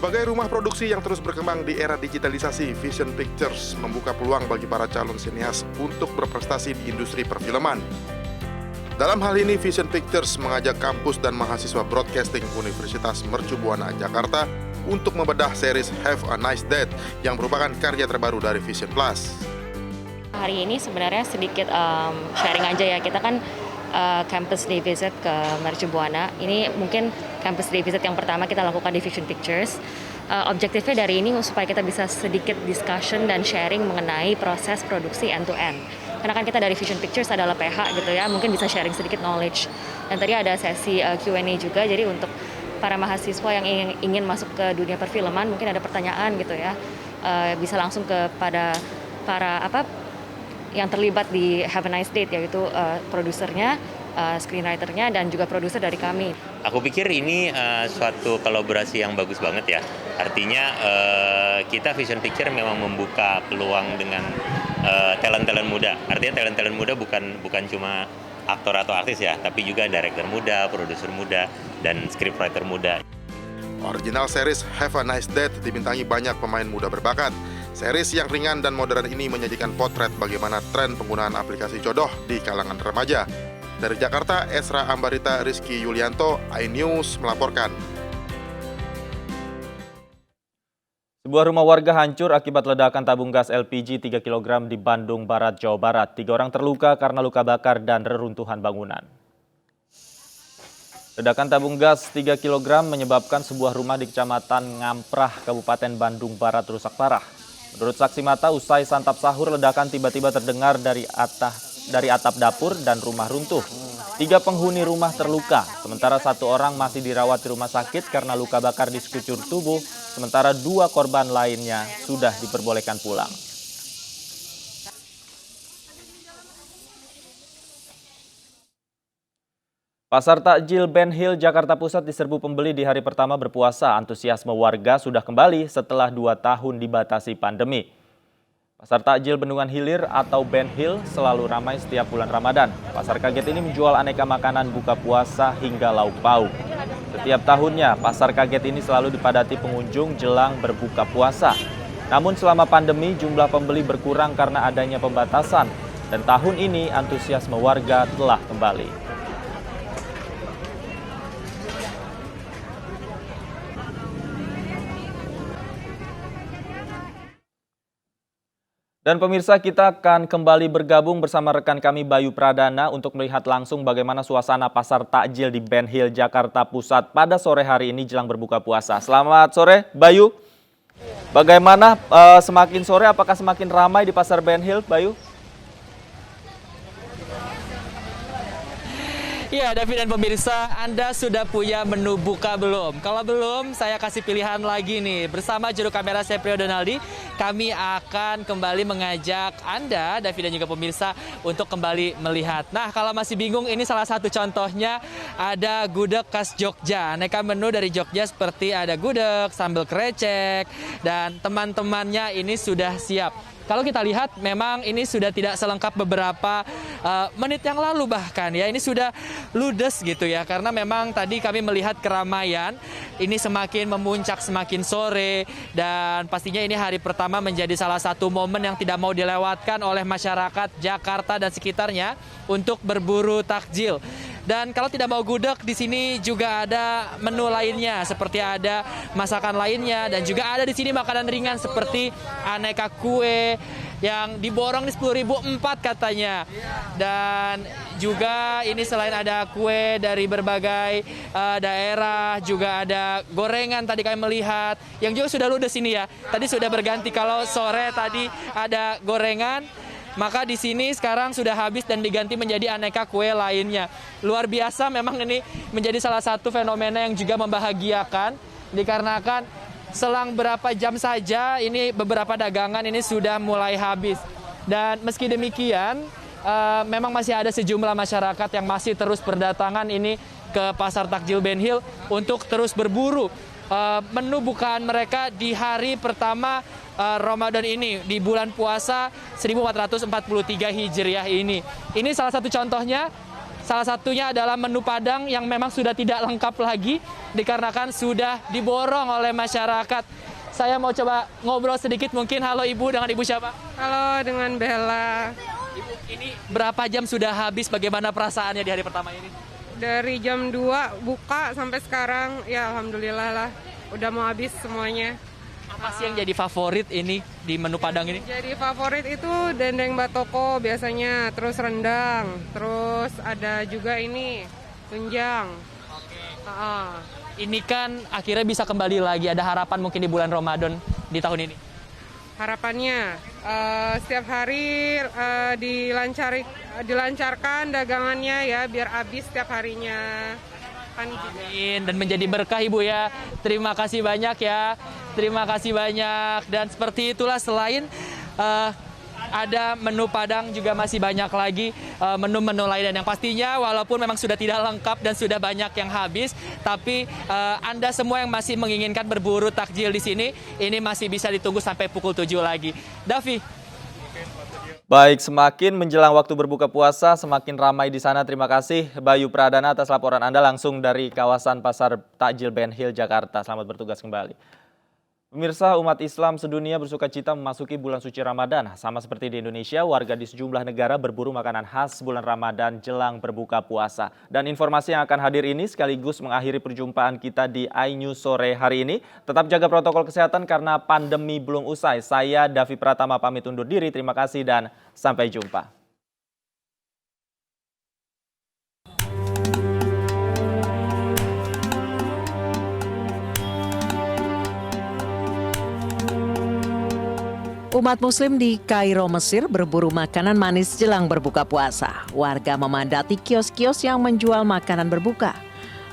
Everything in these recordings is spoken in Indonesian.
Sebagai rumah produksi yang terus berkembang di era digitalisasi, Vision Pictures membuka peluang bagi para calon sinias untuk berprestasi di industri perfilman. Dalam hal ini, Vision Pictures mengajak kampus dan mahasiswa broadcasting Universitas Mercu Buana, Jakarta untuk membedah series Have a Nice Date yang merupakan karya terbaru dari Vision Plus. Hari ini sebenarnya sedikit sharing aja ya, kita kan campus day visit ke Mercu Buana. Ini mungkin campus day visit yang pertama kita lakukan di Vision Pictures. Objektifnya dari ini supaya kita bisa sedikit discussion dan sharing mengenai proses produksi end to end. Karena kan kita dari Vision Pictures adalah PH gitu ya, mungkin bisa sharing sedikit knowledge. Dan tadi ada sesi Q&A juga, jadi untuk para mahasiswa yang ingin masuk ke dunia perfilman, mungkin ada pertanyaan gitu ya, bisa langsung kepada para yang terlibat di Have a Nice Date, yaitu produsernya, screenwriternya, dan juga produser dari kami. Aku pikir ini suatu kolaborasi yang bagus banget ya. Artinya kita Vision Picture memang membuka peluang dengan talent-talent muda. Artinya talent-talent muda bukan cuma aktor atau artis ya, tapi juga director muda, produser muda, dan scriptwriter muda. Original series Have a Nice Date dibintangi banyak pemain muda berbakat. Series yang ringan dan modern ini menyajikan potret bagaimana tren penggunaan aplikasi jodoh di kalangan remaja. Dari Jakarta, Esra Ambarita Rizky Yulianto, iNews melaporkan. Sebuah rumah warga hancur akibat ledakan tabung gas LPG 3 kg di Bandung Barat, Jawa Barat. 3 orang terluka karena luka bakar dan reruntuhan bangunan. Ledakan tabung gas 3 kg menyebabkan sebuah rumah di Kecamatan Ngamprah, Kabupaten Bandung Barat rusak parah. Menurut saksi mata, usai santap sahur, ledakan tiba-tiba terdengar dari atap dapur dan rumah runtuh. 3 penghuni rumah terluka, sementara 1 orang masih dirawat di rumah sakit karena luka bakar di sekujur tubuh, sementara 2 korban lainnya sudah diperbolehkan pulang. Pasar Takjil Ben Hill, Jakarta Pusat diserbu pembeli di hari pertama berpuasa. Antusiasme warga sudah kembali setelah 2 tahun dibatasi pandemi. Pasar Takjil Bendungan Hilir atau Ben Hill selalu ramai setiap bulan Ramadan. Pasar kaget ini menjual aneka makanan buka puasa hingga lauk pauk. Setiap tahunnya, pasar kaget ini selalu dipadati pengunjung jelang berbuka puasa. Namun selama pandemi, jumlah pembeli berkurang karena adanya pembatasan. Dan tahun ini antusiasme warga telah kembali. Dan pemirsa, kita akan kembali bergabung bersama rekan kami Bayu Pradana untuk melihat langsung bagaimana suasana pasar takjil di Ben Hill, Jakarta Pusat pada sore hari ini jelang berbuka puasa. Selamat sore, Bayu. Bagaimana semakin sore, apakah semakin ramai di pasar Ben Hill, Bayu? Ya, David dan pemirsa, Anda sudah punya menu buka belum? Kalau belum, saya kasih pilihan lagi nih. Bersama juru kamera saya, Priyo Donaldi, kami akan kembali mengajak Anda, David dan juga pemirsa, untuk kembali melihat. Nah, kalau masih bingung, ini salah satu contohnya ada gudeg khas Jogja. Aneka menu dari Jogja seperti ada gudeg, sambal krecek, dan teman-temannya ini sudah siap. Kalau kita lihat memang ini sudah tidak selengkap beberapa menit yang lalu bahkan ya. Ini sudah ludes gitu ya, karena memang tadi kami melihat keramaian ini semakin memuncak semakin sore, dan pastinya ini hari pertama menjadi salah satu momen yang tidak mau dilewatkan oleh masyarakat Jakarta dan sekitarnya untuk berburu takjil. Dan kalau tidak mau gudeg, di sini juga ada menu lainnya seperti ada masakan lainnya, dan juga ada di sini makanan ringan seperti aneka kue yang diborong di 10.004 katanya. Dan juga ini selain ada kue dari berbagai daerah, juga ada gorengan tadi kami melihat yang juga sudah ludes ini ya. Tadi sudah berganti, kalau sore tadi ada gorengan, maka di sini sekarang sudah habis dan diganti menjadi aneka kue lainnya. Luar biasa, memang ini menjadi salah satu fenomena yang juga membahagiakan, dikarenakan selang berapa jam saja ini beberapa dagangan ini sudah mulai habis. Dan meski demikian, memang masih ada sejumlah masyarakat yang masih terus berdatangan ini ke Pasar Takjil Ben Hill untuk terus berburu menu bukaan mereka di hari pertama Ramadan ini, di bulan puasa 1443 Hijriah ini. Ini salah satu contohnya, Salah satunya adalah menu Padang yang memang sudah tidak lengkap lagi dikarenakan sudah diborong oleh masyarakat. Saya mau coba ngobrol sedikit mungkin. Halo Ibu, dengan Ibu siapa? Halo, dengan Bella. Ibu, ini berapa jam sudah habis? Bagaimana perasaannya di hari pertama ini? Dari jam 2 buka sampai sekarang, ya alhamdulillah lah. Udah mau habis semuanya. Apa sih yang jadi favorit ini di menu Padang ini? Jadi favorit itu dendeng batoko biasanya, terus rendang, terus ada juga ini tunjang. Oke. Ah. Ini kan akhirnya bisa kembali lagi. Ada harapan mungkin di bulan Ramadan di tahun ini? Harapannya setiap hari dilancarkan dagangannya ya, biar habis setiap harinya. Kan juga. Amin. Dan menjadi berkah Ibu ya. Terima kasih banyak ya. Terima kasih banyak. Dan seperti itulah, selain ada menu Padang juga masih banyak lagi menu-menu lain. Dan yang pastinya walaupun memang sudah tidak lengkap dan sudah banyak yang habis, tapi Anda semua yang masih menginginkan berburu takjil di sini, ini masih bisa ditunggu sampai pukul 7 lagi. Davi. Baik, semakin menjelang waktu berbuka puasa, semakin ramai di sana. Terima kasih Bayu Pradana atas laporan Anda langsung dari kawasan Pasar Takjil Ben Hill, Jakarta. Selamat bertugas kembali. Pemirsa, umat Islam sedunia bersukacita memasuki bulan suci Ramadan. Sama seperti di Indonesia, warga di sejumlah negara berburu makanan khas bulan Ramadan jelang berbuka puasa. Dan informasi yang akan hadir ini sekaligus mengakhiri perjumpaan kita di iNews sore hari ini. Tetap jaga protokol kesehatan karena pandemi belum usai. Saya Davi Pratama pamit undur diri. Terima kasih dan sampai jumpa. Umat Muslim di Kairo, Mesir berburu makanan manis jelang berbuka puasa. Warga memadati kios-kios yang menjual makanan berbuka.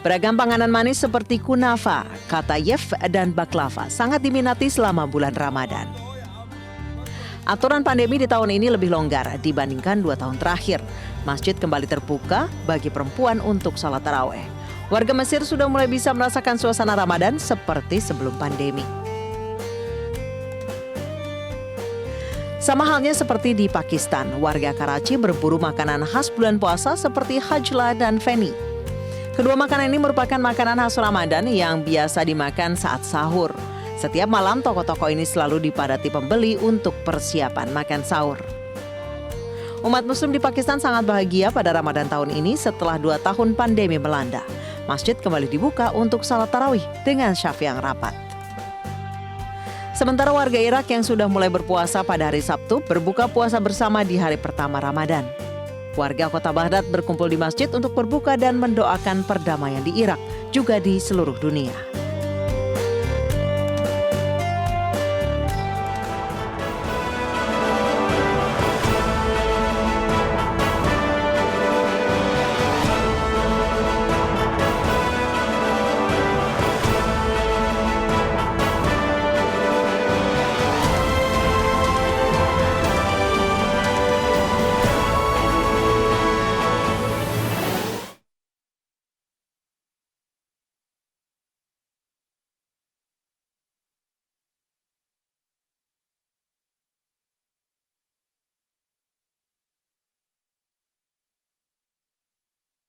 Beragam panganan manis seperti kunafa, katayef, dan baklava sangat diminati selama bulan Ramadan. Aturan pandemi di tahun ini lebih longgar dibandingkan 2 tahun terakhir. Masjid kembali terbuka bagi perempuan untuk salat tarawih. Warga Mesir sudah mulai bisa merasakan suasana Ramadan seperti sebelum pandemi. Sama halnya seperti di Pakistan, warga Karachi berburu makanan khas bulan puasa seperti hajla dan feni. Kedua makanan ini merupakan makanan khas Ramadan yang biasa dimakan saat sahur. Setiap malam toko-toko ini selalu dipadati pembeli untuk persiapan makan sahur. Umat Muslim di Pakistan sangat bahagia pada Ramadan tahun ini setelah 2 tahun pandemi melanda. Masjid kembali dibuka untuk salat tarawih dengan syaf yang rapat. Sementara warga Irak yang sudah mulai berpuasa pada hari Sabtu berbuka puasa bersama di hari pertama Ramadan. Warga kota Baghdad berkumpul di masjid untuk berbuka dan mendoakan perdamaian di Irak, juga di seluruh dunia.